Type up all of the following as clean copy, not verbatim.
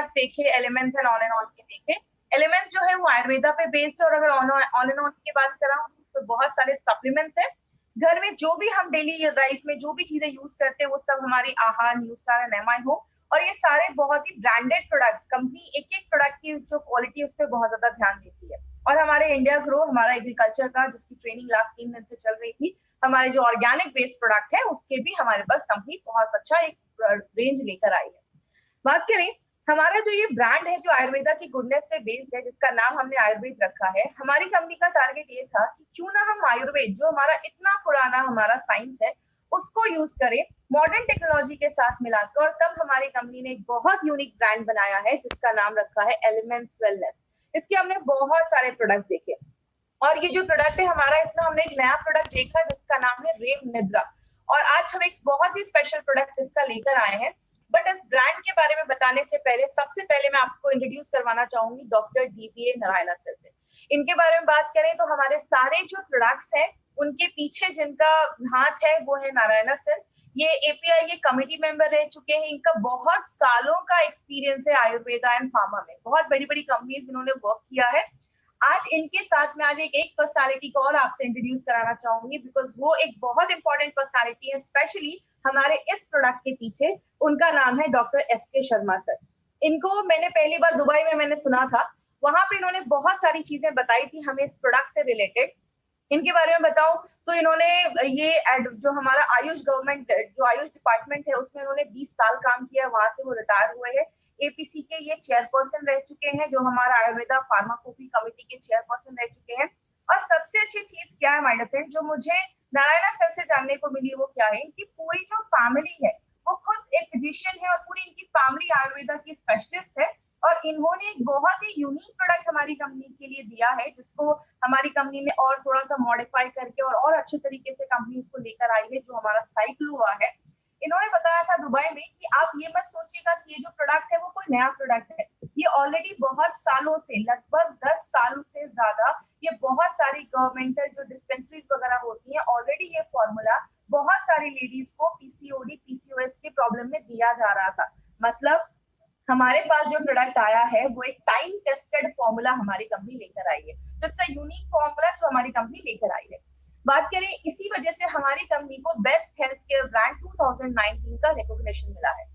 Product देखे, elements and on and on के देखे। एलिमेंट्स जो है वो आयुर्वेदा पे बेस्ड है, और अगर ऑन एंड ऑन की बात कराऊं तो बहुत सारे सप्लीमेंट्स हैं। घर में जो भी हम डेली लाइफ में जो भी चीजें यूज करते हैं वो सब हमारी आहार, न्यूस्टार एंड एमआई हो, और ये सारे बहुत ही ब्रांडेड प्रोडक्ट्स। कंपनी एक एक प्रोडक्ट की जो क्वालिटी है उस पर बहुत ज्यादा ध्यान देती है। और हमारे इंडिया ग्रो, हमारा एग्रीकल्चर का, जिसकी ट्रेनिंग लास्ट 3 दिन से चल रही थी, हमारे जो ऑर्गेनिक बेस्ड प्रोडक्ट है उसके भी हमारे पास कंपनी बहुत अच्छा एक रेंज लेकर आई है। बात करें हमारा जो ये ब्रांड है जो आयुर्वेदा की गुडनेस पे बेस्ड है, जिसका नाम हमने आयुर्वेद रखा है, हमारी कंपनी का टारगेट ये था कि क्यों ना हम आयुर्वेद, जो हमारा इतना पुराना हमारा साइंस है, उसको यूज करें मॉडर्न टेक्नोलॉजी के साथ मिलाकर। और तब हमारी कंपनी ने एक बहुत यूनिक ब्रांड बनाया है जिसका नाम रखा है एलिमेंट्स वेलनेस। इसके हमने बहुत सारे प्रोडक्ट देखे, और ये जो प्रोडक्ट है हमारा, इसमें हमने एक नया प्रोडक्ट देखा जिसका नाम है रेम निद्रा। और आज हम एक बहुत ही स्पेशल प्रोडक्ट इसका लेकर आए हैं। बट इस ब्रांड के बारे में बताने से पहले सबसे पहले मैं आपको इंट्रोड्यूस करवाना चाहूंगी डॉक्टर डीबीए नारायण सर से। इनके बारे में बात करें तो हमारे सारे जो प्रोडक्ट्स हैं उनके पीछे जिनका हाथ है वो है नारायण सर। ये एपीआई के कमिटी मेंबर रह चुके हैं। इनका बहुत सालों का एक्सपीरियंस है आयुर्वेदा एंड फार्मा में, बहुत बड़ी बड़ी कंपनीज इन्होंने वर्क किया है। आज इनके साथ में आज एक पर्सनालिटी को और आपसे इंट्रोड्यूस कराना चाहूंगी, बिकॉज वो एक बहुत इंपॉर्टेंट पर्सनालिटी है, स्पेशली हमारे इस प्रोडक्ट के पीछे। उनका नाम है डॉक्टर एसके शर्मा सर। इनको मैंने पहली बार दुबई में मैंने सुना था, वहां पे इन्होंने बहुत सारी चीजें बताई थी हमें इस प्रोडक्ट से रिलेटेड। इनके बारे में बताऊं तो इन्होंने ये जो हमारा आयुष गवर्नमेंट, जो आयुष डिपार्टमेंट है उसमें इन्होंने 20 साल काम किया, वहां से वो रिटायर हुए हैं। एपीसी के ये चेयरपर्सन रह चुके हैं, जो हमारा आयुर्वेदा फार्माकोपी कमेटी के चेयरपर्सन रह चुके हैं। और सबसे अच्छी चीज क्या है माय फ्रेंड, जो मुझे नारायण सर से जानने को मिली वो क्या है, इनकी पूरी जो फैमिली है वो खुद एक फिजिशियन है, और पूरी इनकी फैमिली आयुर्वेदा की स्पेशलिस्ट है। और इन्होंने एक बहुत ही यूनिक प्रोडक्ट हमारी कंपनी के लिए दिया है, जिसको हमारी कंपनी ने और थोड़ा सा मॉडिफाई करके और अच्छे तरीके से कंपनी उसको लेकर आई है, जो हमारा साइक्लोवा है। इन्होंने बताया था दुबई में कि आप ये मत सोचिएगा कि ये जो प्रोडक्ट है वो कोई नया प्रोडक्ट है, ये ऑलरेडी बहुत सालों से, लगभग 10 सालों से ज्यादा, ये बहुत सारी गवर्नमेंटल जो डिस्पेंसरीज वगैरह होती है, ऑलरेडी ये फॉर्मूला बहुत सारी लेडीज को पीसीओडी पीसीओएस की प्रॉब्लम में दिया जा रहा था। मतलब हमारे पास जो प्रोडक्ट आया है वो एक टाइम टेस्टेड फॉर्मूला हमारी कंपनी लेकर आई है, तो इट्स अ यूनिक फॉर्मूला जो हमारी कंपनी लेकर आई है। बात करें, इसी वजह से हमारी कंपनी को बेस्ट हेल्थ केयर ब्रांड 2019 का रिकॉग्निशन मिला है।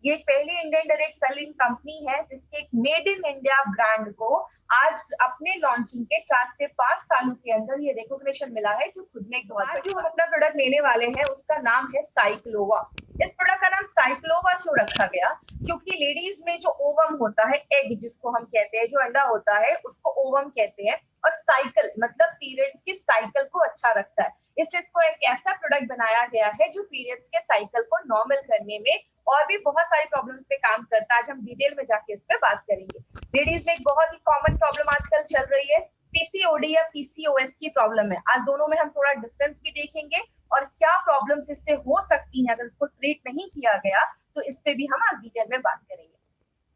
ये पहली इंडियन डायरेक्ट सेलिंग कंपनी है जिसके एक मेड इन इंडिया ब्रांड को आज अपने लॉन्चिंग के 4 से 5 सालों के अंदर ये रिकॉग्निशन मिला है, जो खुद में एक बहुत आज जो हम अपना प्रोडक्ट लेने वाले हैं उसका नाम है साइक्लोवा। इस प्रोडक्ट का नाम साइक्लोवा क्यों रखा गया, क्योंकि लेडीज में जो ओवम होता है, एग जिसको हम कहते हैं, जो अंडा होता है उसको ओवम कहते हैं, और साइकिल मतलब पीरियड्स की साइकिल को अच्छा रखता है। इसलिए इसको एक ऐसा प्रोडक्ट बनाया गया है जो पीरियड्स के साइकिल को नॉर्मल करने में और भी बहुत सारी प्रॉब्लम्स पे काम करता है। आज हम डिटेल में जाके इस पे बात करेंगे। लेडीज में एक बहुत ही कॉमन प्रॉब्लम आजकल चल रही है, पीसीओडी या पीसीओएस की प्रॉब्लम है। आज दोनों में हम थोड़ा डिफरेंस भी देखेंगे और क्या प्रॉब्लम्स इससे हो सकती हैं अगर इसको ट्रीट नहीं किया गया, तो इस पे भी हम आज डिटेल में बात करेंगे।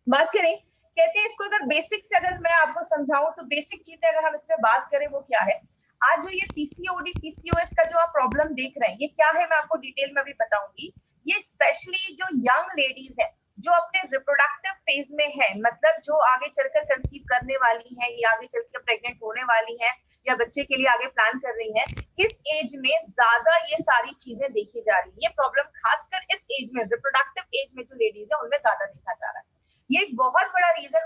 बात करें, कहते हैं इसको अगर बेसिक से अगर मैं आपको समझाऊं तो बेसिक चीजें अगर हम इस पे बात करें वो क्या है। आज जो ये पीसीओडी पीसीओएस का जो आप प्रॉब्लम देख रहे हैं ये क्या है, मैं आपको डिटेल में भी बताऊंगी। ये स्पेशली जो यंग लेडीज है जो अपने रिप्रोडक्टिव फेज में है, मतलब जो आगे चलकर कंसीव करने वाली है या आगे चलकर प्रेग्नेंट होने वाली है या बच्चे के लिए आगे प्लान कर रही है, इस एज में ज्यादा ये सारी चीजें देखी जा रही है। ये प्रॉब्लम खासकर इस एज में, रिप्रोडक्टिव एज में जो लेडीज है उनमें ज्यादा देखा जा रहा है। ये एक बहुत बड़ा रीजन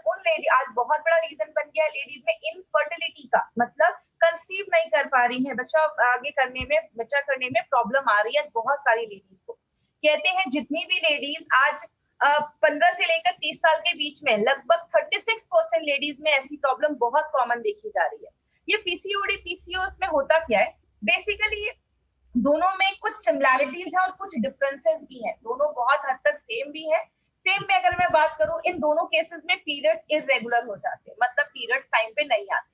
आज बहुत बड़ा रीजन बन गया है लेडीज में इनफर्टिलिटी का, मतलब कंसीव नहीं कर पा रही है, बच्चा करने में प्रॉब्लम आ रही है बहुत सारी लेडीज को। कहते हैं जितनी भी लेडीज आज 15 से लेकर 30 साल के बीच में, लगभग 36% लेडीज में ऐसी प्रॉब्लम बहुत कॉमन देखी जा रही है। ये पीसीओडी पीसीओएस में होता क्या है, बेसिकली दोनों में कुछ सिमिलैरिटीज है और कुछ डिफरेंसेस भी हैं, दोनों बहुत हद तक सेम भी है। सेम में अगर मैं बात करूं, इन दोनों केसेस में पीरियड्स इरेगुलर हो जाते हैं, मतलब पीरियड्स टाइम पे नहीं आते।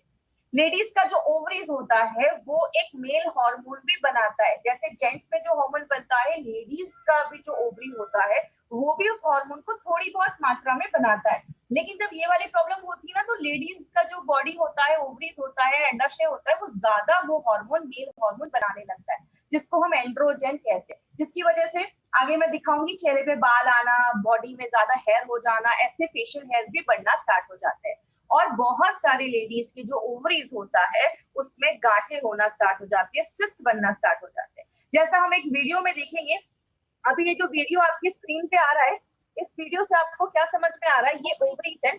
लेडीज का जो ओवरीज होता है वो एक मेल हार्मोन भी बनाता है, जैसे जेंट्स में जो हार्मोन बनता है, लेडीज का भी जो ओवरी होता है वो भी उस हार्मोन को थोड़ी बहुत मात्रा में बनाता है। लेकिन जब ये वाली प्रॉब्लम होती है ना, तो लेडीज का जो बॉडी होता है, ओवरीज होता है, अंडाशय होता है, वो ज्यादा वो हार्मोन, मेल हार्मोन बनाने लगता है, जिसको हम एंड्रोजन कहते हैं, जिसकी वजह से आगे मैं दिखाऊंगी चेहरे पे बाल आना, बॉडी में ज्यादा हेयर हो जाना, ऐसे फेशियल हेयर भी बढ़ना स्टार्ट हो जाते हैं। और बहुत सारी लेडीज की जो ओवरीज होता है उसमें गांठें होना स्टार्ट हो जाती है, सिस्ट बनना स्टार्ट हो जाते हैं। जैसा हम एक वीडियो में देखेंगे, अभी ये जो वीडियो आपकी स्क्रीन पे आ रहा है, इस वीडियो से आपको क्या समझ में आ रहा है, ये ओवरीज है।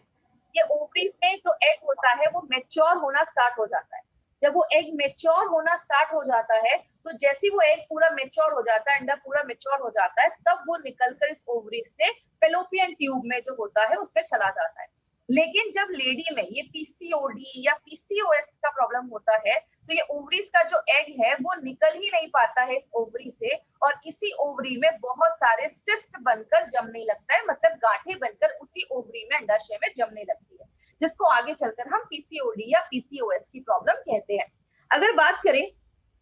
ये ओवरीज में जो एग होता है वो मेच्योर होना स्टार्ट हो जाता है। जब वो एग मेच्योर होना स्टार्ट हो जाता है, तो जैसे ही वो एग पूरा मेच्योर हो जाता है, अंडा पूरा मेच्योर हो जाता है, तब वो निकलकर इस ओवरीज से फेलोपियन ट्यूब में जो होता है उसमें चला जाता है। लेकिन जब लेडी में ये पीसीओडी या पीसीओएस का प्रॉब्लम होता है, तो ये ओवरीज का जो एग है वो निकल ही नहीं पाता है इस ओवरी से, और इसी ओवरी में बहुत सारे सिस्ट बनकर जमने लगता है, मतलब गांठें बनकर उसी ओवरी में अंडाशय में जमने लगती है, जिसको आगे चलकर हम पीसीओडी या पीसीओएस की प्रॉब्लम कहते हैं। अगर बात करें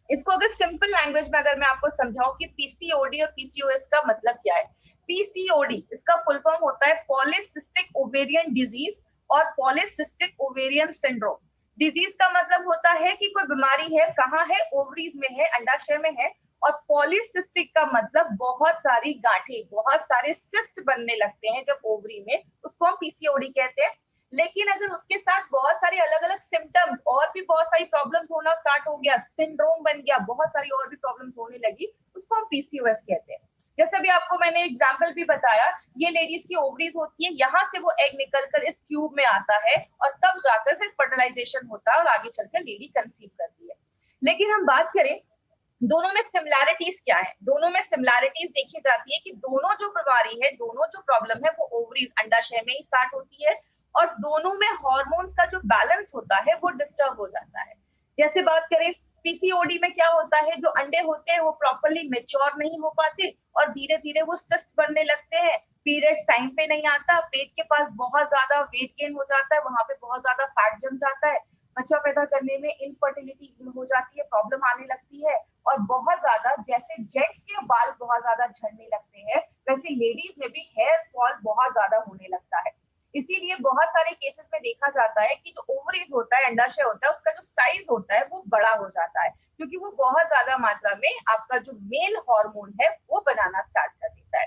इसको, अगर सिंपल लैंग्वेज में अगर मैं आपको समझाऊं कि पीसीओडी और पीसीओएस का मतलब क्या है। पीसीओडी इसका फुल फॉर्म होता है पॉलीसिस्टिक ओवेरियन डिजीज और पॉलीसिस्टिक ओवेरियन सिंड्रोम। डिजीज का मतलब होता है कि कोई बीमारी है, कहाँ है, ओवरीज में है, अंडाशय में है। और पॉलीसिस्टिक का मतलब बहुत सारी गांठें, बहुत सारे सिस्ट बनने लगते हैं जब ओवरी में, उसको हम पीसीओडी कहते हैं। लेकिन अगर उसके साथ बहुत सारे अलग अलग सिम्टम्स और भी बहुत सारी प्रॉब्लम्स होना स्टार्ट हो गया, सिंड्रोम बन गया, बहुत सारी और भी प्रॉब्लम्स होने लगी, उसको हम पीसीओएस कहते हैं। जैसे भी आपको मैंने एग्जांपल भी बताया, ये लेडीज की ओवरीज होती है, यहाँ से वो एग निकलकर इस ट्यूब में आता है और तब जाकर फिर फर्टिलाइजेशन होता है और आगे चलकर लेडी कंसीव करती है। लेकिन हम बात करें दोनों में सिमिलैरिटीज क्या है, दोनों में सिमिलैरिटीज देखी जाती है कि दोनों जो बीमारी है, दोनों जो प्रॉब्लम है, वो ओवरीज अंडाशय में ही स्टार्ट होती है, और दोनों में हार्मोन्स का जो बैलेंस होता है वो डिस्टर्ब हो जाता है। जैसे बात करें पीसीओडी में, क्या होता है, जो अंडे होते हैं वो प्रॉपरली मेच्योर नहीं हो पाते और धीरे धीरे वो सिस्ट बनने लगते हैं, पीरियड्स टाइम पे नहीं आता, पेट के पास बहुत ज्यादा वेट गेन हो जाता है, वहां पे बहुत ज्यादा फैट जम जाता है, बच्चा पैदा करने में इनफर्टिलिटी हो जाती है, प्रॉब्लम आने लगती है, और बहुत ज्यादा, जैसे जेंट्स के बाल बहुत ज्यादा झड़ने लगते हैं, वैसे लेडीज में भी हेयर फॉल बहुत ज्यादा होने लगता है। इसीलिए बहुत सारे केसेस में देखा जाता है कि जो ओवरीज होता है, अंडाशय होता है, उसका जो साइज होता है वो बड़ा हो जाता है, क्योंकि वो बहुत ज्यादा मात्रा में आपका जो मेल हार्मोन है वो बनाना स्टार्ट कर देता है।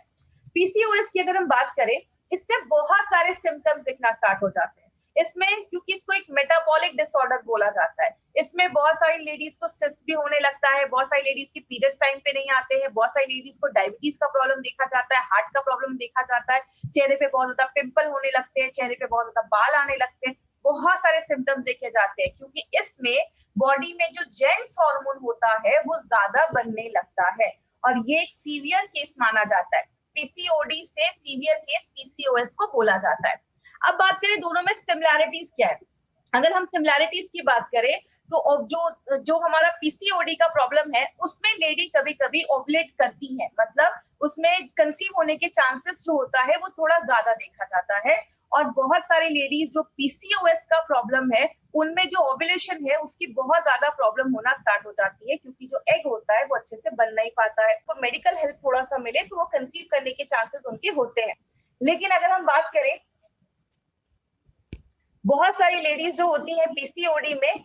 पीसीओएस की अगर हम बात करें, इसमें बहुत सारे सिम्टम्स दिखना स्टार्ट हो जाते हैं। इसमें, क्योंकि इसको एक मेटाबॉलिक डिसऑर्डर बोला जाता है, इसमें बहुत सारी लेडीज को सिस्ट भी होने लगता है, बहुत सारी लेडीज की पीरियड्स टाइम पे नहीं आते हैं, बहुत सारी लेडीज को डायबिटीज का प्रॉब्लम देखा जाता है, हार्ट का प्रॉब्लम देखा जाता है, चेहरे पे बहुत ज्यादा पिंपल होने लगते हैं, चेहरे पे बहुत ज्यादा बाल आने लगते हैं, बहुत सारे सिम्टम्स देखे जाते हैं, क्योंकि इसमें बॉडी में जो जेंट्स हार्मोन होता है वो ज्यादा बनने लगता है, और ये एक सीवियर केस माना जाता है। पीसीओडी से सीवियर केस पीसीओएस को बोला जाता है। अब बात करें दोनों में सिमिलैरिटीज क्या है। अगर हम सिमिलैरिटीज की बात करें, तो जो जो हमारा पीसीओडी का प्रॉब्लम है उसमें लेडी कभी कभी ओवुलेट करती है, मतलब उसमें कंसीव होने के चांसेस जो होता है वो थोड़ा ज्यादा देखा जाता है। और बहुत सारी लेडीज जो पीसीओएस का प्रॉब्लम है उनमें जो ओवुलेशन है उसकी बहुत ज्यादा प्रॉब्लम होना स्टार्ट हो जाती है, क्योंकि जो एग होता है वो अच्छे से बन नहीं पाता है, तो मेडिकल हेल्प थोड़ा सा मिले तो वो कंसीव करने के चांसेस उनके होते हैं। लेकिन अगर हम बात करें, बहुत सारी लेडीज जो होती हैं पीसीओडी में,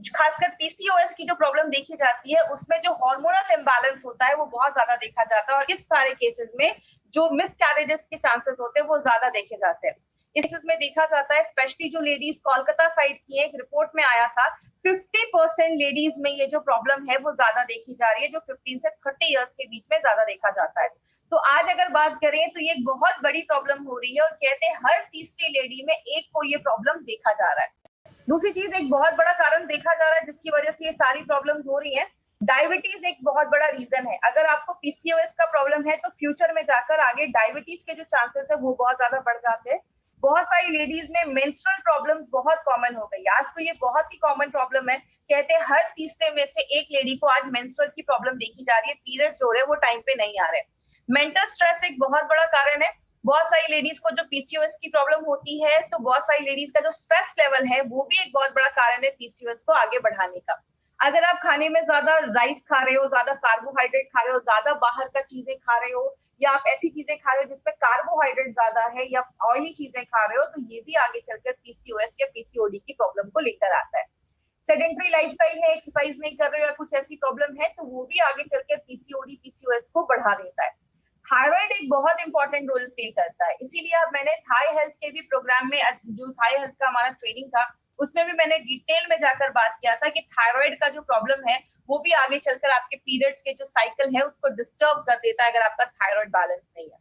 खासकर पीसीओएस की जो प्रॉब्लम देखी जाती है उसमें जो हार्मोनल इम्बैलेंस होता है वो बहुत ज्यादा देखा जाता है, और इस सारे केसेस में जो मिस कैरेजेस के चांसेस होते हैं वो ज्यादा देखे जाते हैं। इस केसेस में देखा जाता है, स्पेशली जो लेडीज कोलकाता साइड की है, एक रिपोर्ट में आया था 50% लेडीज में ये जो प्रॉब्लम है वो ज्यादा देखी जा रही है, जो 15 से 30 ईयर्स के बीच में ज्यादा देखा जाता है। तो आज अगर बात करें तो ये एक बहुत बड़ी प्रॉब्लम हो रही है, और कहते हैं हर तीसरी लेडी में एक को ये प्रॉब्लम देखा जा रहा है। दूसरी चीज, एक बहुत बड़ा कारण देखा जा रहा है जिसकी वजह से ये सारी प्रॉब्लम्स हो रही हैं, डायबिटीज एक बहुत बड़ा रीजन है। अगर आपको पीसीओएस का प्रॉब्लम है तो फ्यूचर में जाकर आगे डायबिटीज के जो चांसेस है वो बहुत ज्यादा बढ़ जाते हैं। बहुत सारी लेडीज में मेंस्ट्रुअल प्रॉब्लम्स बहुत कॉमन हो गई, आज तो ये बहुत ही कॉमन प्रॉब्लम है। कहते हैं हर तीसरे में से एक लेडी को आज मेंस्ट्रुअल की प्रॉब्लम देखी जा रही है, पीरियड्स हो रहे हैं वो टाइम पे नहीं आ रहे। मेंटल स्ट्रेस एक बहुत बड़ा कारण है। बहुत सारी लेडीज को जो पीसीओएस की प्रॉब्लम होती है तो बहुत सारी लेडीज का जो स्ट्रेस लेवल है वो भी एक बहुत बड़ा कारण है पीसीओएस को आगे बढ़ाने का। अगर आप खाने में ज्यादा राइस खा रहे हो, ज्यादा कार्बोहाइड्रेट खा रहे हो, ज्यादा बाहर का चीजें खा रहे हो, या आप ऐसी चीजें खा रहे हो जिसमें कार्बोहाइड्रेट ज्यादा है, या ऑयली चीजें खा रहे हो, तो ये भी आगे चलकर पीसीओएस या पीसीओडी की प्रॉब्लम को लेकर आता है। सेडेंटरी लाइफस्टाइल है, एक्सरसाइज नहीं कर रहे हो या कुछ ऐसी प्रॉब्लम है, तो वो भी आगे चलकर पीसीओडी पीसीओएस को बढ़ा देता है। थायराइड एक बहुत इंपॉर्टेंट रोल प्ले करता है, इसीलिए अब मैंने थाई हेल्थ के भी प्रोग्राम में, जो थाई हेल्थ का हमारा ट्रेनिंग था, उसमें भी मैंने डिटेल में जाकर बात किया था कि थायराइड का जो प्रॉब्लम है वो भी आगे चलकर आपके पीरियड्स के जो साइकिल है उसको डिस्टर्ब कर देता है अगर आपका थायराइड बैलेंस नहीं है।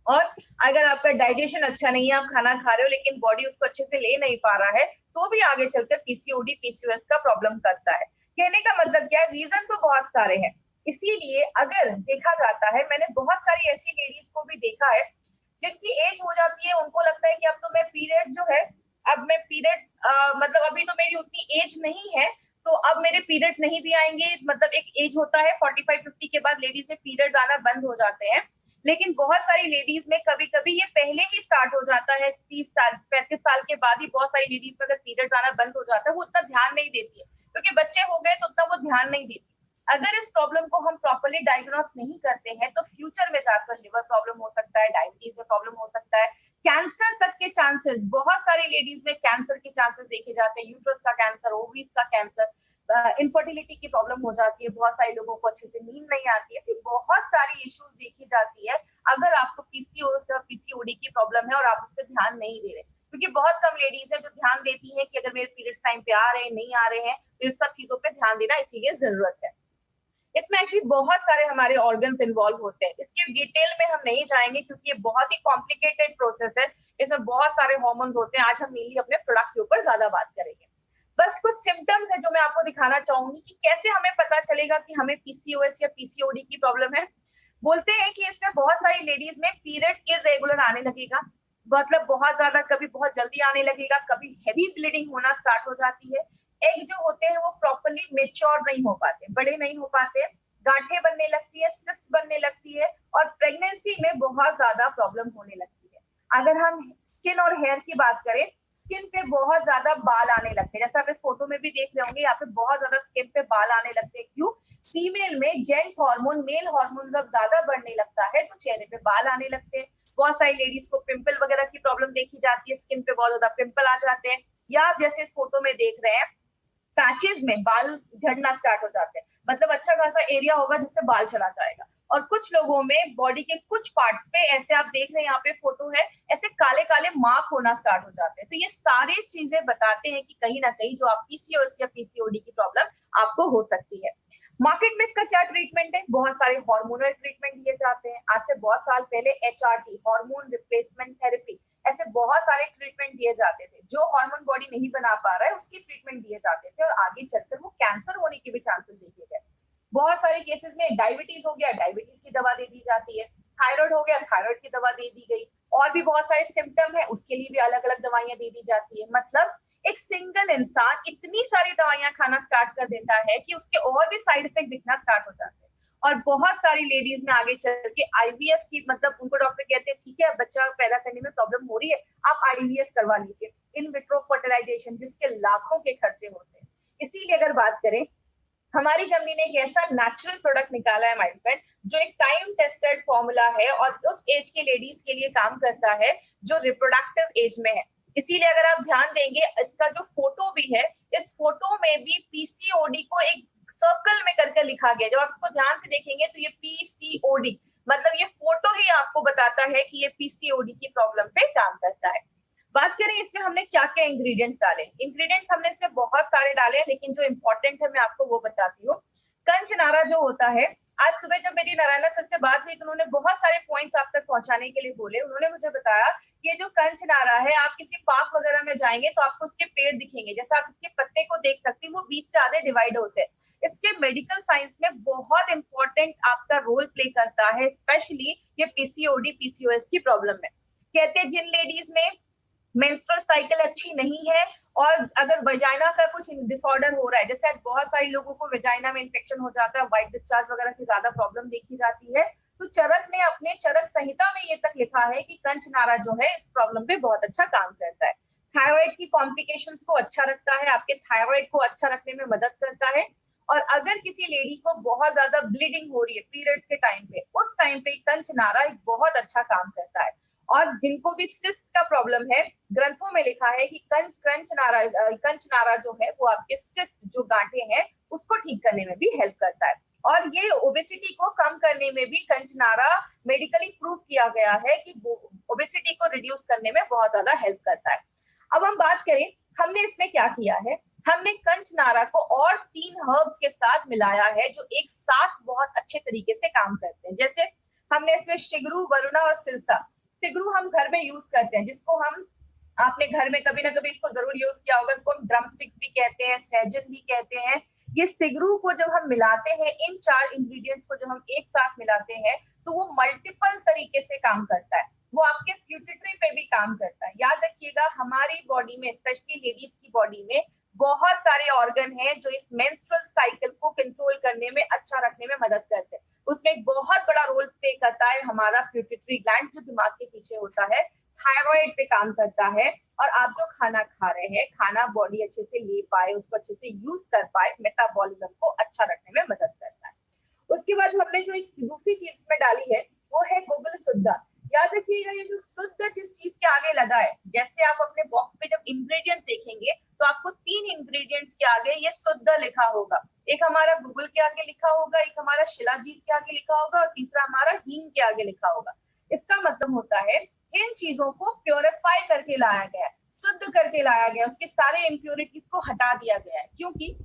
और अगर आपका डाइजेशन अच्छा नहीं है, आप खाना खा रहे हो लेकिन बॉडी उसको अच्छे से ले नहीं पा रहा है, तो भी आगे चलकर पीसीओडी पीसीओएस का प्रॉब्लम करता है। कहने का मतलब क्या है, रीजन तो बहुत सारे हैं। इसीलिए अगर देखा जाता है, मैंने बहुत सारी ऐसी लेडीज को भी देखा है जिनकी एज हो जाती है, उनको लगता है कि अब तो मैं पीरियड जो है, अब मैं पीरियड मतलब अभी तो मेरी उतनी एज नहीं है, तो अब मेरे पीरियड्स नहीं भी आएंगे। मतलब एक एज होता है 45-50 के बाद लेडीज में पीरियड्स आना बंद हो जाते हैं, लेकिन बहुत सारी लेडीज में कभी कभी ये पहले ही स्टार्ट हो जाता है, 30 साल 35 साल के बाद ही बहुत सारी लेडीज में अगर पीरियड्स आना बंद हो जाता है, वो उतना ध्यान नहीं देती है क्योंकि बच्चे हो गए तो उतना वो ध्यान नहीं देती। अगर इस प्रॉब्लम को हम प्रॉपरली डायग्नोस नहीं करते हैं तो फ्यूचर में जाकर लिवर प्रॉब्लम हो सकता है, डायबिटीज में प्रॉब्लम हो सकता है, कैंसर तक के चांसेस, बहुत सारी लेडीज में कैंसर के चांसेस देखे जाते हैं, यूट्रस का कैंसर, ओवरीज का कैंसर, इनफर्टिलिटी की प्रॉब्लम हो जाती है, बहुत सारे लोगों को अच्छे से नींद नहीं आती है, ऐसी बहुत सारी इश्यूज देखी जाती है अगर आपको पीसीओएस या पीसीओडी की प्रॉब्लम है और आप उस पर ध्यान नहीं दे रहे। क्योंकि बहुत कम लेडीज है जो ध्यान देती है कि अगर मेरे पीरियड्स टाइम पे आ रहे हैं, नहीं आ रहे हैं, तो इस सब चीजों पे ध्यान देना इसीलिए जरूरत है। इसमें एक्चुअली बहुत सारे हमारे ऑर्गन्स इन्वॉल्व होते हैं, इसके डिटेल में हम नहीं जाएंगे क्योंकि ये बहुत ही कॉम्प्लिकेटेड प्रोसेस है, इसमें बहुत सारे हार्मोन्स होते हैं। आज हम मेनली अपने प्रोडक्ट के ऊपर ज्यादा बात करेंगे। बस कुछ सिम्टम्स है जो मैं आपको दिखाना चाहूंगी कि कैसे हमें पता चलेगा कि हमें पीसीओएस या पीसीओडी की प्रॉब्लम है। बोलते हैं कि इसमें बहुत सारी लेडीज में पीरियड इरेगुलर आने लगेगा, मतलब बहुत ज्यादा, कभी बहुत जल्दी आने लगेगा, कभी हेवी ब्लीडिंग होना स्टार्ट हो जाती है, एग जो होते हैं वो प्रॉपरली मेच्योर नहीं हो पाते, बड़े नहीं हो पाते, गांठें बनने लगती है, सिस्ट बनने लगती है, और प्रेगनेंसी में बहुत ज्यादा प्रॉब्लम होने लगती है। अगर हम स्किन और हेयर की बात करें, स्किन पे बहुत ज्यादा बाल आने लगते हैं, जैसा आप इस फोटो में भी देख रहे होंगे, यहाँ पे बहुत ज्यादा स्किन पे बाल आने लगते हैं। क्यों? फीमेल में जेंट्स हार्मोन, मेल हार्मोन जब ज्यादा बढ़ने लगता है तो चेहरे पे बाल आने लगते हैं। बहुत सारी लेडीज को पिंपल वगैरह की प्रॉब्लम देखी जाती है, स्किन पे बहुत ज्यादा पिंपल आ जाते हैं, या आप जैसे इस फोटो में देख रहे हैं पैचेस में बाल झड़ना स्टार्ट हो जाते हैं, मतलब अच्छा खासा एरिया होगा जिससे बाल चला जाएगा। और कुछ लोगों में बॉडी के कुछ पार्ट्स पे, ऐसे आप देख रहे हैं यहाँ पे फोटो है, ऐसे काले काले मार्क होना स्टार्ट हो जाते हैं। तो ये सारी चीजें बताते हैं कि कहीं ना कहीं जो आप पीसीओएस या पीसीओडी की प्रॉब्लम आपको हो सकती है। मार्केट में इसका क्या ट्रीटमेंट है? बहुत सारे हार्मोनल ट्रीटमेंट दिए जाते हैं। आज से बहुत साल पहले एचआरटी, हार्मोन रिप्लेसमेंट थेरेपी, ऐसे बहुत सारे ट्रीटमेंट दिए जाते थे। जो हार्मोन बॉडी नहीं बना पा रहा है उसकी ट्रीटमेंट दिए जाते थे, और आगे चलकर वो कैंसर होने के भी चांसेस देखे गए। बहुत सारे केसेस में डायबिटीज हो गया, डायबिटीज की दवा दे दी जाती है, थायराइड हो गया, थायराइड की दवा दे दी गई, और भी बहुत सारे सिम्टम है उसके लिए भी अलग अलग दवाइयां दे दी जाती है। मतलब एक सिंगल इंसान इतनी सारी दवाइयां खाना स्टार्ट कर देता है कि उसके और भी साइड इफेक्ट दिखना स्टार्ट हो जाते हैं। और बहुत सारी लेडीज में आगे चल के आईवीएफ की, मतलब उनको डॉक्टर कहते हैं ठीक है बच्चा पैदा करने में प्रॉब्लम हो रही है, आप आईवीएफ करवा लीजिए, इन विट्रो फर्टिलाइजेशन, जिसके लाखों के खर्चे होते हैं। इसीलिए अगर बात करें, हमारी कंपनी ने एक ऐसा नेचुरल प्रोडक्ट निकाला है माइंडपेट, जो एक टाइम टेस्टेड फॉर्मूला है और उस एज के लेडीज के लिए काम करता है जो रिप्रोडक्टिव एज में है। इसीलिए अगर आप ध्यान देंगे, इसका जो फोटो भी है, इस फोटो में भी पीसीओडी को एक सर्कल में करके लिखा गया। जब आप इसको ध्यान से देखेंगे तो ये पीसीओडी, मतलब ये फोटो ही आपको बताता है कि ये पीसीओडी की प्रॉब्लम पे काम करता है। बात करें इसमें हमने क्या क्या इंग्रेडिएंट्स डाले, इंग्रेडिएंट्स हमने इसमें बहुत सारे डाले हैं, लेकिन जो इंपॉर्टेंट है मैं आपको वो बताती हूँ। कंचनारा जो होता है, आज सुबह जब मेरी नारायणा सर से बात हुई तो उन्होंने बहुत सारे पॉइंट्स आप तक पहुंचाने के लिए बोले। उन्होंने मुझे बताया कि ये जो कंचनारा है, आप किसी पार्क वगैरह में जाएंगे तो आपको उसके पेड़ दिखेंगे, जैसे आप इसके पत्ते को देख सकते हैं, वो बीच से आधे डिवाइड होते हैं। इसके मेडिकल साइंस में बहुत इंपॉर्टेंट आपका रोल प्ले करता है, स्पेशली ये पीसीओडी पीसीओएस की प्रॉब्लम में। कहते हैं जिन लेडीज में मेंस्ट्रुअल साइकिल अच्छी नहीं है, और अगर वजाइना का कुछ डिसऑर्डर हो रहा है, जैसे बहुत सारे लोगों को वजाइना में इन्फेक्शन हो जाता है, व्हाइट डिस्चार्ज वगैरह की ज्यादा प्रॉब्लम देखी जाती है, तो चरक ने अपने चरक संहिता में ये तक लिखा है कि कंचनारा जो है इस प्रॉब्लम पे बहुत अच्छा काम करता है। थायराइड की कॉम्प्लिकेशंस को अच्छा रखता है, आपके थायराइड को अच्छा रखने में मदद करता है। और अगर किसी लेडी को बहुत ज्यादा ब्लीडिंग हो रही है पीरियड्स के टाइम पे, उस टाइम पे कंचनारा एक बहुत अच्छा काम करता है। और जिनको भी सिस्ट का प्रॉब्लम है, ग्रंथों में लिखा है कि कंचनारा जो है वो आपके सिस्ट जो गांठें हैं उसको ठीक करने में भी हेल्प करता है। और ये ओबेसिटी को कम करने में भी कंचनारा मेडिकली प्रूव किया गया है कि ओबेसिटी को रिड्यूस करने में बहुत ज्यादा हेल्प करता है। अब हम बात करें हमने इसमें क्या किया है, हमने कंचनारा को और 3 हर्ब्स के साथ मिलाया है जो एक साथ बहुत अच्छे तरीके से काम करते हैं। जैसे हमने इसमें शिगरू, वरुणा और सिरसा। शिगरू हम घर में यूज करते हैं, जिसको हम आपने घर में कभी ना कभी इसको जरूर यूज किया होगा, इसको हम ड्रम स्टिक्स भी कहते हैं, सहजन भी कहते हैं। ये सिगरू को जब हम मिलाते हैं, इन 4 इंग्रेडिएंट्स को जब हम एक साथ मिलाते हैं तो वो मल्टीपल तरीके से काम करता है। वो आपके प्यूटिट्री पे भी काम करता है। याद रखिएगा हमारी बॉडी में, स्पेशली लेडीज की बॉडी में बहुत सारे ऑर्गन हैं जो इस मेंस्ट्रुअल साइकिल को कंट्रोल करने में, अच्छा रखने में मदद करते हैं। उसमें एक बहुत बड़ा रोल प्ले करता है हमारा प्यूटिट्री ग्लैंड जो दिमाग के पीछे होता है, थायराइड पे काम करता है। और आप जो खाना खा रहे हैं, खाना बॉडी अच्छे से ले पाए, उसको अच्छे से यूज कर पाए, मेटाबॉलिज्म को अच्छा रखने में मदद करता है। उसके बाद हमने जो एक दूसरी चीज में डाली है वो है गुगल शुद्ध। याद रखिएगा ये जो शुद्ध जिस चीज के आगे लगा है, जैसे आप अपने बॉक्स में जब इंग्रेडिएंट देखेंगे तो आपको 3 इंग्रेडिएंट्स के आगे ये शुद्ध लिखा होगा। एक हमारा गूगल के आगे लिखा होगा, एक हमारा शिलाजीत के आगे लिखा होगा और तीसरा हमारा हींग के आगे लिखा होगा। इसका मतलब होता है इन चीजों को प्योरीफाई करके लाया गया है, शुद्ध करके लाया गया, उसके सारे इम्प्योरिटीज को हटा दिया गया है। क्योंकि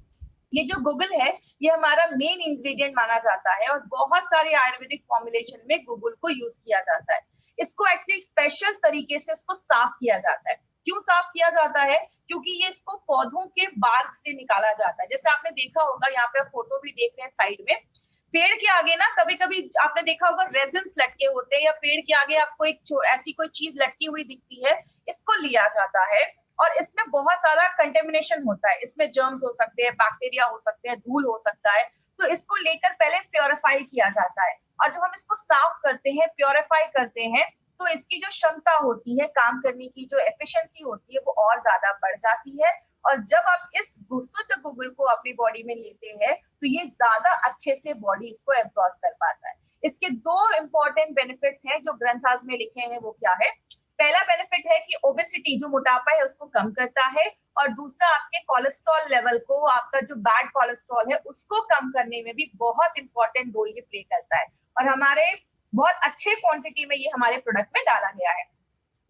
ये जो गूगल है ये हमारा मेन इंग्रेडिएंट माना जाता है और बहुत सारे आयुर्वेदिक फॉर्मुलेशन में गूगल को यूज किया जाता है। इसको एक्चुअली स्पेशल तरीके से इसको साफ किया जाता है। क्यों साफ किया जाता है? क्योंकि ये इसको पौधों के बार्क से निकाला जाता है। जैसे आपने देखा होगा, यहाँ पे फोटो भी देख रहे हैं साइड में, पेड़ के आगे ना कभी कभी आपने देखा होगा रेजिन्स लटके होते हैं, या पेड़ के आगे आपको एक ऐसी कोई चीज लटकी हुई दिखती है, इसको लिया जाता है और इसमें बहुत सारा कंटेमिनेशन होता है। इसमें जर्म्स हो सकते हैं, बैक्टीरिया हो सकते हैं, धूल हो सकता है, तो इसको लेकर पहले प्योरीफाई किया जाता है। और जब हम इसको साफ करते हैं, प्योरीफाई करते हैं, तो इसकी जो क्षमता होती है, काम करने की जो एफिशिएंसी होती है, वो और ज्यादा बढ़ जाती है। और जब आप इस शुद्ध गूगल को अपनी बॉडी में लेते हैं तो ये ज्यादा अच्छे से बॉडी इसको एब्जॉर्ब कर पाता है। इसके 2 इंपॉर्टेंट बेनिफिट्स हैं जो ग्रंथाज में लिखे हैं, वो क्या है? पहला बेनिफिट है कि ओबेसिटी जो मोटापा है उसको कम करता है, और दूसरा आपके कोलेस्ट्रॉल लेवल को, आपका जो बैड कोलेस्ट्रॉल है उसको कम करने में भी बहुत इंपॉर्टेंट रोल ये प्ले करता है। और हमारे बहुत अच्छे क्वांटिटी में ये हमारे प्रोडक्ट में डाला गया है।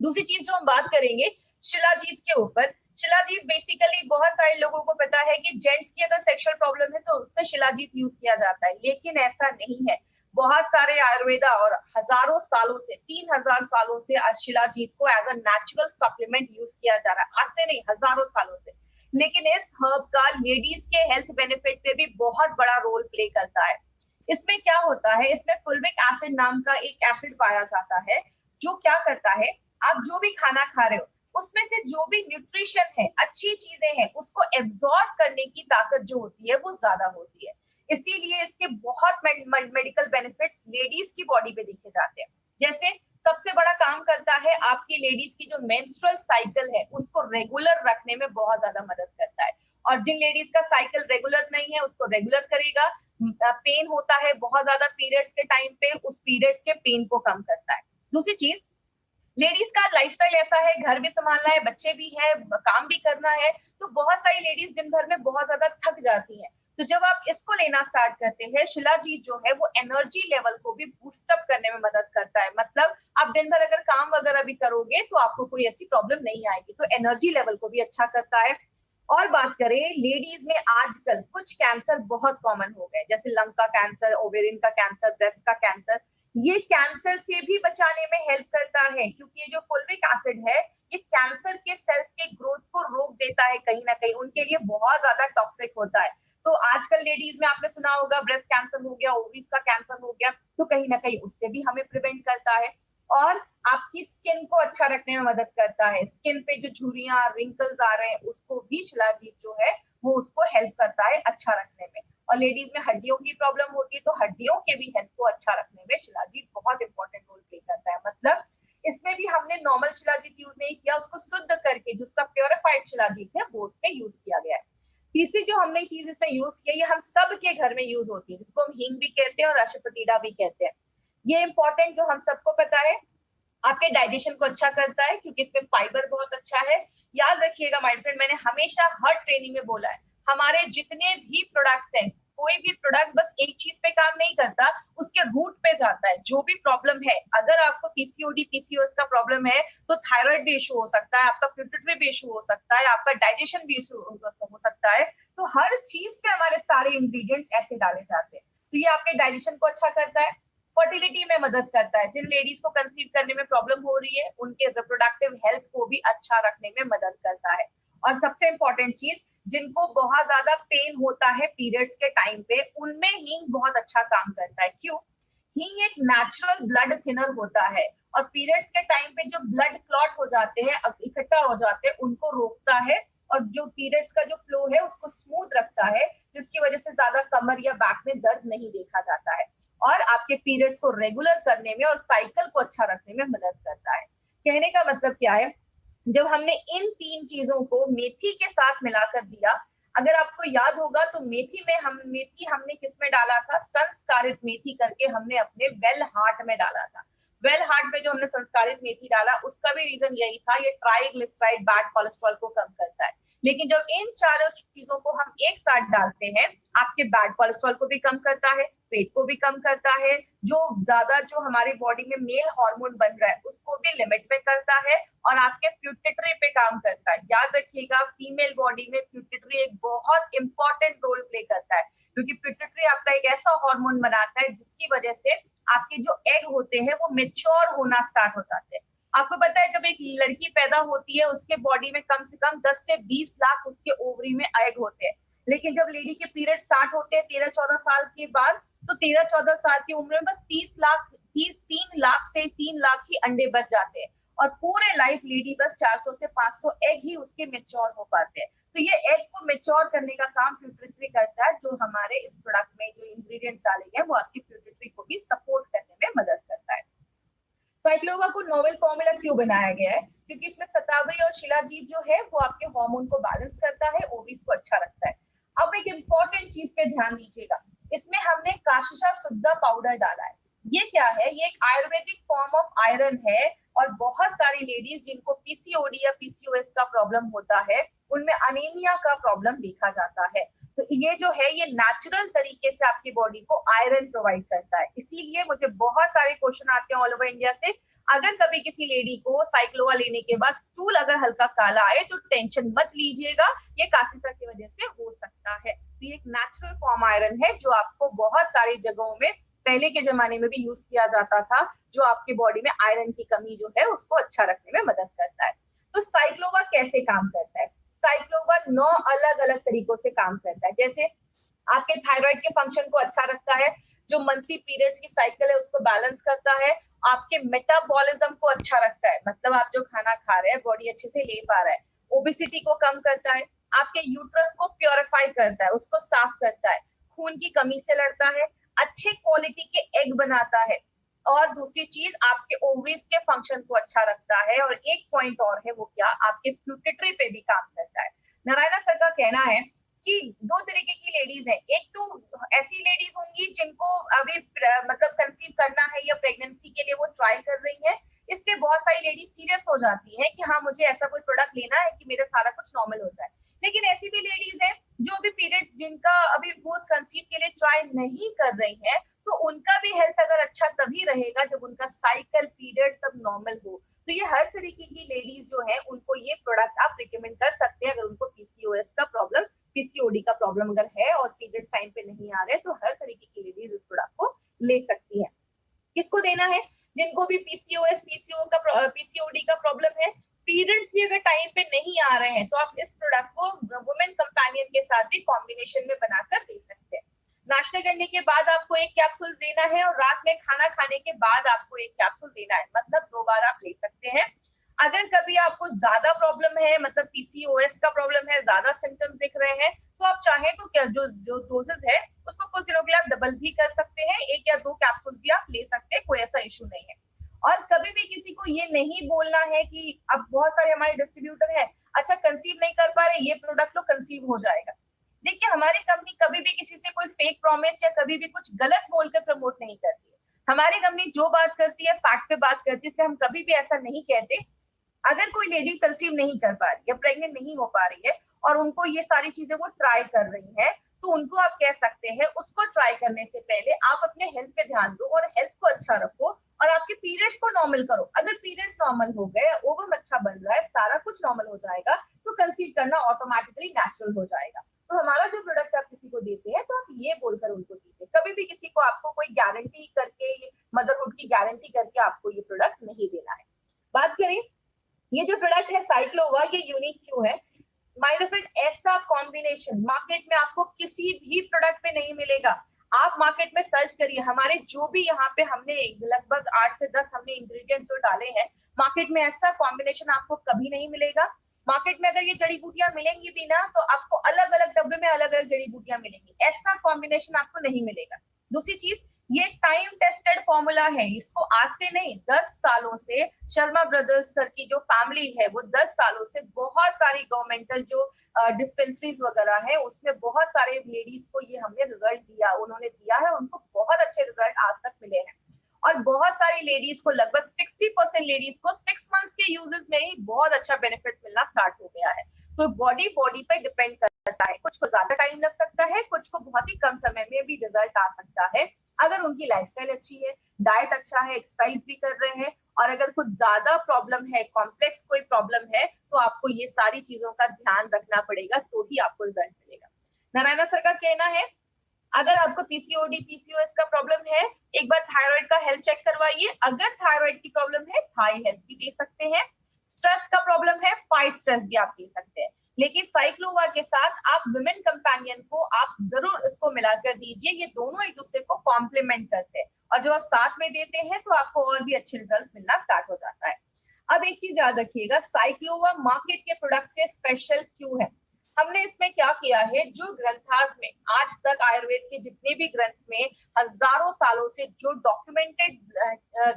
दूसरी चीज जो हम बात करेंगे शिलाजीत के ऊपर। शिलाजीत बेसिकली बहुत सारे लोगों को पता है कि जेंट्स की अगर सेक्सुअल प्रॉब्लम है तो उसमें शिलाजीत यूज किया जाता है, लेकिन ऐसा नहीं है। बहुत सारे आयुर्वेदा और हजारों सालों से, 3000 सालों से शिलाजीत को as a natural supplement use किया जा रहा है, आज से नहीं हजारों सालों से। लेकिन इस हर्ब का लेडीज के हेल्थ बेनिफिट पे भी बहुत बड़ा रोल प्ले करता है। इसमें क्या होता है, इसमें फुल्विक एसिड नाम का एक एसिड पाया जाता है जो क्या करता है, आप जो भी खाना खा रहे हो उसमें से जो भी न्यूट्रिशन है, अच्छी चीजें हैं, उसको एब्जॉर्ब करने की ताकत जो होती है वो ज्यादा होती है। इसीलिए इसके बहुत मेडिकल बेनिफिट्स लेडीज की बॉडी पे देखे जाते हैं। जैसे सबसे बड़ा काम करता है आपकी लेडीज की जो मेंस्ट्रुअल साइकिल है उसको रेगुलर रखने में बहुत ज्यादा मदद करता है। और जिन लेडीज का साइकिल रेगुलर नहीं है उसको रेगुलर करेगा। पेन होता है बहुत ज्यादा पीरियड्स के टाइम पे, उस पीरियड्स के पेन को कम करता है। दूसरी चीज, लेडीज का लाइफस्टाइल ऐसा है, घर भी संभालना है, बच्चे भी है, काम भी करना है, तो बहुत सारी लेडीज दिन भर में बहुत ज्यादा थक जाती हैं। तो जब आप इसको लेना स्टार्ट करते हैं, शिलाजीत जो है वो एनर्जी लेवल को भी बूस्टअप करने में मदद करता है। मतलब आप दिन भर अगर काम वगैरह भी करोगे तो आपको कोई ऐसी प्रॉब्लम नहीं आएगी, तो एनर्जी लेवल को भी अच्छा करता है। और बात करें लेडीज में, आजकल कुछ कैंसर बहुत कॉमन हो गए, जैसे लंग का कैंसर, ओवेरियन का कैंसर, ब्रेस्ट का कैंसर। ये कैंसर से भी बचाने में हेल्प करता है, क्योंकि ये जो फुल्विक एसिड है ये कैंसर के सेल्स के ग्रोथ को रोक देता है, कहीं ना कहीं उनके लिए बहुत ज्यादा टॉक्सिक होता है। तो आजकल लेडीज में आपने सुना होगा ब्रेस्ट कैंसर हो गया, ओवरीज का कैंसर हो गया, तो कहीं ना कहीं उससे भी हमें प्रिवेंट करता है। और आपकी स्किन को अच्छा रखने में मदद करता है। स्किन पे जो झुर्रियां, रिंकल्स आ रहे हैं उसको भी शिलाजीत जो है वो उसको हेल्प करता है अच्छा रखने में। और लेडीज में हड्डियों की प्रॉब्लम होती है तो हड्डियों के भी हेल्थ को अच्छा रखने में शिलाजीत बहुत इंपॉर्टेंट रोल प्ले करता है। मतलब इसमें भी हमने नॉर्मल शिलाजीत यूज नहीं किया, उसको शुद्ध करके जिसका प्योरीफाइड शिलाजीत है वो उसमें यूज किया गया है। तीसरी जो हमने चीज इसमें यूज की है, ये हम सब के घर में यूज होती है, जिसको हम हींग भी कहते हैं और अशफतीडा भी कहते हैं। ये इंपॉर्टेंट जो हम सबको पता है, आपके डाइजेशन को अच्छा करता है क्योंकि इसमें फाइबर बहुत अच्छा है। याद रखिएगा माय फ्रेंड, मैंने हमेशा हर ट्रेनिंग में बोला है, हमारे जितने भी प्रोडक्ट्स हैं कोई भी प्रोडक्ट बस एक चीज पे काम नहीं करता, उसके रूट पे जाता है। जो भी प्रॉब्लम है, अगर आपको पीसीओडी पीसीओएस का प्रॉब्लम है तो थायराइड भी इशू हो सकता है, आपका पिट्यूटरी भी इशू हो सकता है, आपका डाइजेशन भी इशू हो सकता है। तो हर चीज पे हमारे सारे इंग्रेडिएंट्स ऐसे डाले जाते हैं। तो ये आपके डाइजेशन को अच्छा करता है, फर्टिलिटी में मदद करता है। जिन लेडीज को कंसीव करने में प्रॉब्लम हो रही है उनके रिप्रोडक्टिव हेल्थ को भी अच्छा रखने में मदद करता है। और सबसे इंपॉर्टेंट चीज, जिनको बहुत ज्यादा पेन होता है पीरियड्स के टाइम पे, उनमें हींग बहुत अच्छा काम करता है। क्यों? हींग एक नेचुरल ब्लड थिनर होता है और पीरियड्स के टाइम पे जो ब्लड क्लॉट हो जाते हैं, इकट्ठा हो जाते हैं, उनको रोकता है और जो पीरियड्स का जो फ्लो है उसको स्मूथ रखता है, जिसकी वजह से ज्यादा कमर या बैक में दर्द नहीं देखा जाता है और आपके पीरियड्स को रेगुलर करने में और साइकिल को अच्छा रखने में मदद करता है। कहने का मतलब क्या है, जब हमने इन 3 चीजों को मेथी के साथ मिलाकर दिया, अगर आपको याद होगा तो मेथी हमने किसमें डाला था? संस्कारित मेथी करके हमने अपने वेल हार्ट में डाला था। वेल हार्ट में जो हमने संस्कारित मेथी डाला, उसका भी रीजन यही था, ये ट्राइग्लिसराइड बैड कोलेस्ट्रॉल को कम करता है। लेकिन जब इन चारों चीजों को हम एक साथ डालते हैं, आपके बैड कोलेस्ट्रॉल को भी कम करता है, पेट को भी कम करता है, जो हमारी बॉडी में मेल हार्मोन बन रहा है उसको भी लिमिट में करता है और आपके प्यूटिटरी पे काम करता है। याद रखिएगा, फीमेल बॉडी में प्यूटिटरी एक बहुत इंपॉर्टेंट रोल प्ले करता है, क्योंकि प्यूटिटरी आपका एक ऐसा हार्मोन बनाता है जिसकी वजह से आपके जो एग होते हैं वो मेच्योर होना स्टार्ट हो जाते हैं। आपको पता है, जब एक लड़की पैदा होती है उसके बॉडी में कम से कम 10 से 20 लाख उसके ओवरी में एग होते हैं। लेकिन जब लेडी के पीरियड स्टार्ट होते हैं 13-14 साल के बाद, तो 13-14 साल की उम्र में बस 3 लाख से 3 लाख ही अंडे बच जाते हैं और पूरे लाइफ लेडी बस 400 से 500 एग ही उसके मेच्योर हो पाते हैं। तो ये एग को मेच्योर करने का काम प्यूटिटरी करता है, जो हमारे इस प्रोडक्ट में जो इंग्रेडिएंट्स डाले गए वो आपकी प्यूटिटरी को भी सपोर्ट करने में मदद करता है। साइक्लोवा को नोवेल फॉर्मूला क्यों बनाया गया है? क्योंकि इसमें शतावरी और शिलाजीत जो है वो आपके हार्मोन को बैलेंस करता है, ओवरीज को अच्छा रखता है। अब एक इंपॉर्टेंट चीज पे ध्यान दीजिएगा, इसमें हमने काशिशा शुद्धा पाउडर डाला है। ये क्या है? ये एक आयुर्वेदिक फॉर्म ऑफ आयरन है और बहुत सारी लेडीज जिनको पीसीओडी या पीसीओएस का प्रॉब्लम होता है उनमें अनीमिया का प्रॉब्लम देखा जाता है। तो ये जो है ये नेचुरल तरीके से आपकी बॉडी को आयरन प्रोवाइड करता है। इसीलिए मुझे बहुत सारे क्वेश्चन आते हैं ऑल ओवर इंडिया से, अगर कभी किसी लेडी को साइक्लोवा लेने के बाद स्टूल अगर हल्का काला आए तो टेंशन मत लीजिएगा, ये काशिशा की वजह से हो सकता है। तो ये एक नेचुरल फॉर्म आयरन है जो आपको बहुत सारी जगहों में पहले के जमाने में भी यूज किया जाता था, जो आपकी बॉडी में आयरन की कमी जो है उसको अच्छा रखने में मदद करता है। तो साइक्लोवा कैसे काम करता है? साइक्लोवा 9 अलग अलग तरीकों से काम करता है। जैसे आपके थायराइड के फंक्शन को अच्छा रखता है, जो मंथली पीरियड्स की साइकिल है उसको बैलेंस करता है, आपके मेटाबॉलिज्म को अच्छा रखता है, मतलब आप जो खाना खा रहे हैं बॉडी अच्छे से ले पा रहा है, ओबेसिटी को कम करता है, आपके यूट्रस को प्योरीफाई करता है, उसको साफ करता है, खून की कमी से लड़ता है, अच्छे क्वालिटी के एग बनाता है और दूसरी चीज आपके ओवरीज के फंक्शन को अच्छा रखता है। और एक पॉइंट और है, वो क्या? आपके प्यूटिटरी पे भी काम करता है। नारायणा सर का कहना है कि 2 तरीके की लेडीज है, एक तो ऐसी लेडीज होंगी जिनको अभी मतलब कंसीव करना है या प्रेगनेंसी के लिए वो ट्राई कर रही है, इससे बहुत सारी लेडीज सीरियस हो जाती है कि हाँ मुझे ऐसा कोई प्रोडक्ट लेना है कि मेरा सारा कुछ नॉर्मल हो जाए। लेकिन ऐसी भी लेडीज है जो अभी पीरियड्स जिनका अभी वो कंसीव के लिए ट्राई नहीं कर रही है, तो उनका भी हेल्थ अगर अच्छा तभी रहेगा जब उनका साइकिल पीरियड सब नॉर्मल हो। तो ये हर तरीके की लेडीज जो है उनको ये प्रोडक्ट आप रिकमेंड कर सकते हैं, अगर उनको पीसीओएस का प्रॉब्लम, पीसीओडी का प्रॉब्लम अगर है और पीरियड्स टाइम पे नहीं आ रहे, तो हर तरीके की लेडीज इस प्रोडक्ट को ले सकती है। किसको देना है? जिनको भी पीसीओएस पीसीओडी का प्रॉब्लम है, पीरियड्स भी अगर टाइम पे नहीं आ रहे हैं, तो आप इस प्रोडक्ट को वुमेन कंपेनियन के साथ भी कॉम्बिनेशन में बनाकर दे सकते हैं। नाश्ते करने के बाद आपको एक कैप्सूल देना है और रात में खाना खाने के बाद आपको एक कैप्सूल देना है, मतलब 2 बार आप ले सकते हैं। अगर कभी आपको ज्यादा प्रॉब्लम है, मतलब पीसीओएस का प्रॉब्लम है, ज्यादा सिम्टम्स दिख रहे हैं, तो आप चाहे तो क्या जो डोजेस है उसको कुछ दिनों के लिए आप डबल भी कर सकते हैं, 1 या 2 कैप्सूल भी आप ले सकते हैं, कोई ऐसा इशू नहीं है। और कभी भी किसी को ये नहीं बोलना है कि अब बहुत सारे हमारे डिस्ट्रीब्यूटर है, अच्छा कंसीव नहीं कर पा रहे, ये प्रोडक्ट लो कंसीव हो जाएगा। देखिए, हमारी कंपनी कभी भी किसी से कोई फेक प्रॉमिस या कभी भी कुछ गलत बोलकर प्रमोट नहीं करती है। हमारी कंपनी जो बात करती है फैक्ट पे बात करती है, हम कभी भी ऐसा नहीं कहते। अगर कोई लेडी कंसीव नहीं कर पा रही या प्रेग्नेंट नहीं हो पा रही है और उनको ये सारी चीजें वो ट्राई कर रही है, तो उनको आप कह सकते हैं उसको ट्राई करने से पहले आप अपने हेल्थ पे ध्यान दो और हेल्थ को अच्छा रखो और आपके पीरियड्स को नॉर्मल करो। अगर पीरियड्स नॉर्मल हो गए, ओवम अच्छा बन रहा है, सारा कुछ नॉर्मल हो जाएगा, तो कंसीव करना ऑटोमेटिकली नेचुरल हो जाएगा। तो हमारा जो प्रोडक्ट आप किसी को देते हैं तो आप ये बोलकर उनको दीजिए। कभी भी किसी को आपको कोई गारंटी करके, मदरहुड की गारंटी करके आपको ये प्रोडक्ट नहीं देना है। बात करें, ये जो प्रोडक्ट है साइक्लोवा, ये यूनिक क्यों है? माय डियर फ्रेंड, ऐसा कॉम्बिनेशन मार्केट में आपको किसी भी प्रोडक्ट में नहीं मिलेगा। आप मार्केट में सर्च करिए, हमारे जो भी यहाँ पे हमने लगभग 8 से 10 हमने इंग्रेडिएंट जो डाले हैं, मार्केट में ऐसा कॉम्बिनेशन आपको कभी नहीं मिलेगा। मार्केट में अगर ये जड़ी बूटियां मिलेंगी भी ना, तो आपको अलग अलग डब्बे में अलग अलग जड़ी बूटियां मिलेंगी, ऐसा कॉम्बिनेशन आपको नहीं मिलेगा। दूसरी चीज, ये टाइम टेस्टेड फॉर्मूला है, इसको आज से नहीं 10 सालों से शर्मा ब्रदर्स सर की जो फैमिली है वो 10 सालों से बहुत सारी गवर्नमेंटल जो डिस्पेंसरीज वगैरह है उसमें बहुत सारे लेडीज को ये हमने रिजल्ट दिया, उन्होंने दिया है, उनको बहुत अच्छे रिजल्ट आज तक मिले हैं। और बहुत सारी लेडीज को, लगभग 60% लेडीज को 6 मंथ्स के यूजेस में ही बहुत अच्छा बेनिफिट मिलना स्टार्ट हो गया है। तो बॉडी पे डिपेंड करता है, कुछ को ज्यादा टाइम लग सकता है, कुछ को बहुत ही कम समय में भी रिजल्ट आ सकता है, अगर उनकी लाइफस्टाइल अच्छी है, डाइट अच्छा है, एक्सरसाइज भी कर रहे हैं। और अगर कुछ ज्यादा प्रॉब्लम है, कॉम्प्लेक्स कोई प्रॉब्लम है, तो आपको ये सारी चीजों का ध्यान रखना पड़ेगा, तो ही आपको रिजल्ट मिलेगा। नारायणा सर का कहना है, अगर आपको पीसीओडी पीसीओएस का प्रॉब्लम है, एक बार थायराइड का हेल्थ चेक करवाइए। अगर थायराइड की प्रॉब्लम है, थाई हेल्थ भी दे सकते हैं। स्ट्रेस का प्रॉब्लम है, फाइट स्ट्रेस भी आप दे सकते हैं। लेकिन साइक्लोवा के साथ आप विमेन कंपेनियन को आप जरूर इसको मिलाकर दीजिए, ये दोनों एक दूसरे को कॉम्प्लीमेंट करते हैं, और जब आप साथ में देते हैं तो आपको और भी अच्छे रिजल्ट मिलना स्टार्ट हो जाता है। अब एक चीज याद रखिएगा, साइक्लोवा मार्केट के प्रोडक्ट से स्पेशल क्यों है? हमने इसमें क्या किया है, जो ग्रंथास में आज तक आयुर्वेद के जितने भी ग्रंथ में हजारों सालों से जो डॉक्यूमेंटेड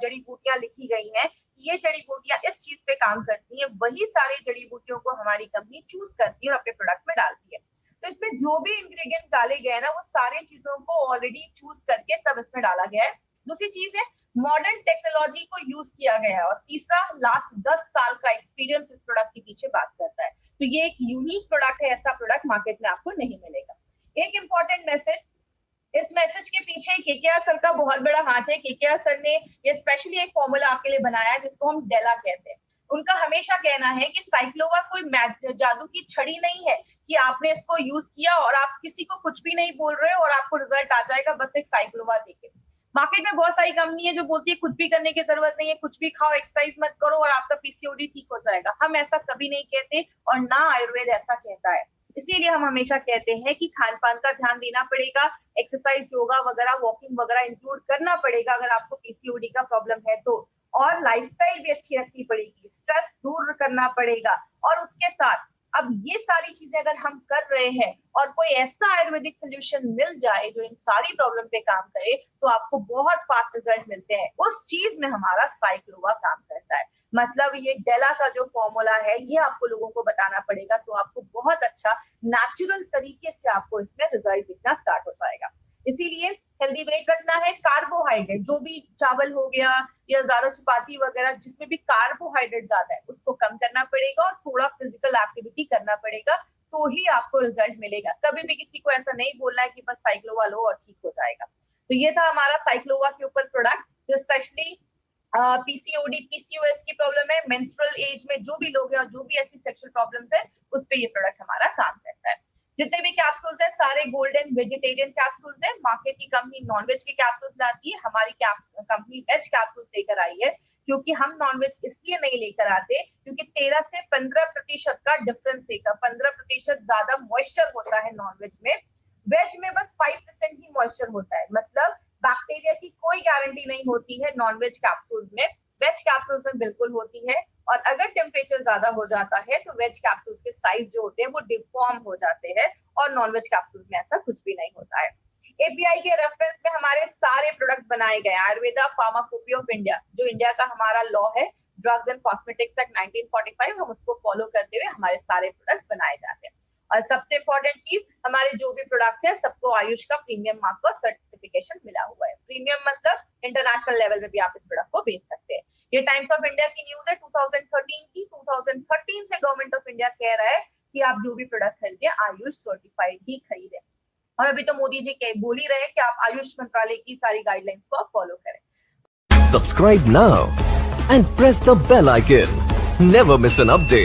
जड़ी बूटियां लिखी गई हैं, ये जड़ी बूटियां इस चीज पे काम करती है, वही सारी जड़ी बूटियों को हमारी कंपनी चूज करती है और अपने प्रोडक्ट में डालती है। तो इसमें जो भी इंग्रेडिएंट डाले गए ना, वो सारे चीजों को ऑलरेडी चूज करके तब इसमें डाला गया है। दूसरी चीज है, मॉडर्न टेक्नोलॉजी को यूज किया गया है। और तीसरा, लास्ट 10 साल का एक्सपीरियंस इस प्रोडक्ट के पीछे बात करता है। तो ये एक यूनिक प्रोडक्ट है, ऐसा प्रोडक्ट मार्केट में आपको नहीं मिलेगा। एक इंपॉर्टेंट मैसेज, इस मैसेज के पीछे केकेआर सर का बहुत बड़ा हाथ है। केकेआर सर ने ये स्पेशली एक फॉर्मूला आपके लिए बनाया है जिसको हम डेला कहते हैं। उनका हमेशा कहना है कि साइक्लोवा कोई जादू की छड़ी नहीं है कि आपने इसको यूज किया और आप किसी को कुछ भी नहीं बोल रहे हो और आपको रिजल्ट आ जाएगा बस एक साइक्लोवा देके। मार्केट में बहुत सारी कंपनी है जो बोलती है कुछ भी करने की जरूरत नहीं है, कुछ भी खाओ, एक्सरसाइज मत करो और आपका पीसीओडी ठीक हो जाएगा। हम ऐसा कभी नहीं कहते और ना आयुर्वेद ऐसा कहता है। इसीलिए हम हमेशा कहते हैं कि खान पान का ध्यान देना पड़ेगा, एक्सरसाइज, योगा वगैरह, वॉकिंग वगैरह इंक्लूड करना पड़ेगा अगर आपको पीसीओडी का प्रॉब्लम है तो। और लाइफस्टाइल भी अच्छी रखनी पड़ेगी, स्ट्रेस दूर करना पड़ेगा। और उसके साथ अब ये सारी चीजें अगर हम कर रहे हैं और कोई ऐसा आयुर्वेदिक सोल्यूशन मिल जाए जो इन सारी प्रॉब्लम पे काम करे, तो आपको बहुत फास्ट रिजल्ट मिलते हैं। उस चीज में हमारा साइक्लोवा काम करता है। मतलब ये डेला का जो फॉर्मूला है, ये आपको लोगों को बताना पड़ेगा, तो आपको बहुत अच्छा नेचुरल तरीके से आपको इसमें रिजल्ट दिखना स्टार्ट हो जाएगा। इसीलिए हेल्दी वेट रखना है, कार्बोहाइड्रेट जो भी चावल हो गया या ज्यादा चपाती वगैरह जिसमें भी कार्बोहाइड्रेट ज्यादा है उसको कम करना पड़ेगा और थोड़ा फिजिकल एक्टिविटी करना पड़ेगा, तो ही आपको रिजल्ट मिलेगा। कभी भी किसी को ऐसा नहीं बोलना है कि बस साइक्लोवा लो और ठीक हो जाएगा। तो ये था हमारा साइक्लोवा के ऊपर प्रोडक्ट, जो स्पेशली पीसीओडी पीसीओएस की प्रॉब्लम है, मेंस्ट्रुअल एज में जो भी लोग हैं और जो भी ऐसी सेक्सुअल प्रॉब्लम्स है, उस पे ये प्रोडक्ट हमारा काम करता है। जितने भी कैप्सूल्स हैं सारे गोल्डन वेजिटेरियन कैप्सूल्स हैं। मार्केट की कंपनी नॉनवेज के कैप्सूल्स लाती है, हमारी कंपनी वेज कैप्सूल्स लेकर आई है। क्योंकि हम नॉनवेज इसलिए नहीं लेकर आते क्योंकि 13 से 15% का डिफरेंस देकर 15% ज्यादा मॉइस्चर होता है नॉनवेज में, वेज में बस 5% ही मॉइस्चर होता है। मतलब बैक्टीरिया की कोई गारंटी नहीं होती है नॉनवेज कैप्सूल्स में, वेज कैप्सूल्स में बिल्कुल होती है। और अगर टेम्परेचर ज्यादा हो जाता है तो वेज कैप्सूल्स के साइज जो होते हैं वो डिफॉर्म हो जाते हैं, और नॉनवेज कैप्सूल्स में ऐसा कुछ भी नहीं होता है। एपीआई के रेफरेंस में हमारे सारे प्रोडक्ट बनाए गए। आयुर्वेदा फार्माकोपिया ऑफ इंडिया, जो इंडिया का हमारा लॉ है ड्रग्स एंड कॉस्मेटिक्स एक्ट 1945, हम उसको फॉलो करते हुए हमारे सारे प्रोडक्ट बनाए जाते हैं। और सबसे इंपॉर्टेंट चीज, हमारे जो भी प्रोडक्ट्स हैं सबको आयुष का प्रीमियम मार्क का सर्टिफिकेशन मिला हुआ है। प्रीमियम मतलब इंटरनेशनल लेवल पे भी आप इस प्रोडक्ट को बेच सकते हैं। ये टाइम्स ऑफ इंडिया की न्यूज है 2013 की। 2013 से गवर्नमेंट ऑफ इंडिया कह रहा है कि आप जो भी प्रोडक्ट खरीदे आयुष सर्टिफाइड ही खरीदे। और अभी तो मोदी जी के बोल ही रहे कि आप आयुष मंत्रालय की सारी गाइडलाइंस को आप फॉलो करें। Subscribe now and press the bell icon. Never miss an update.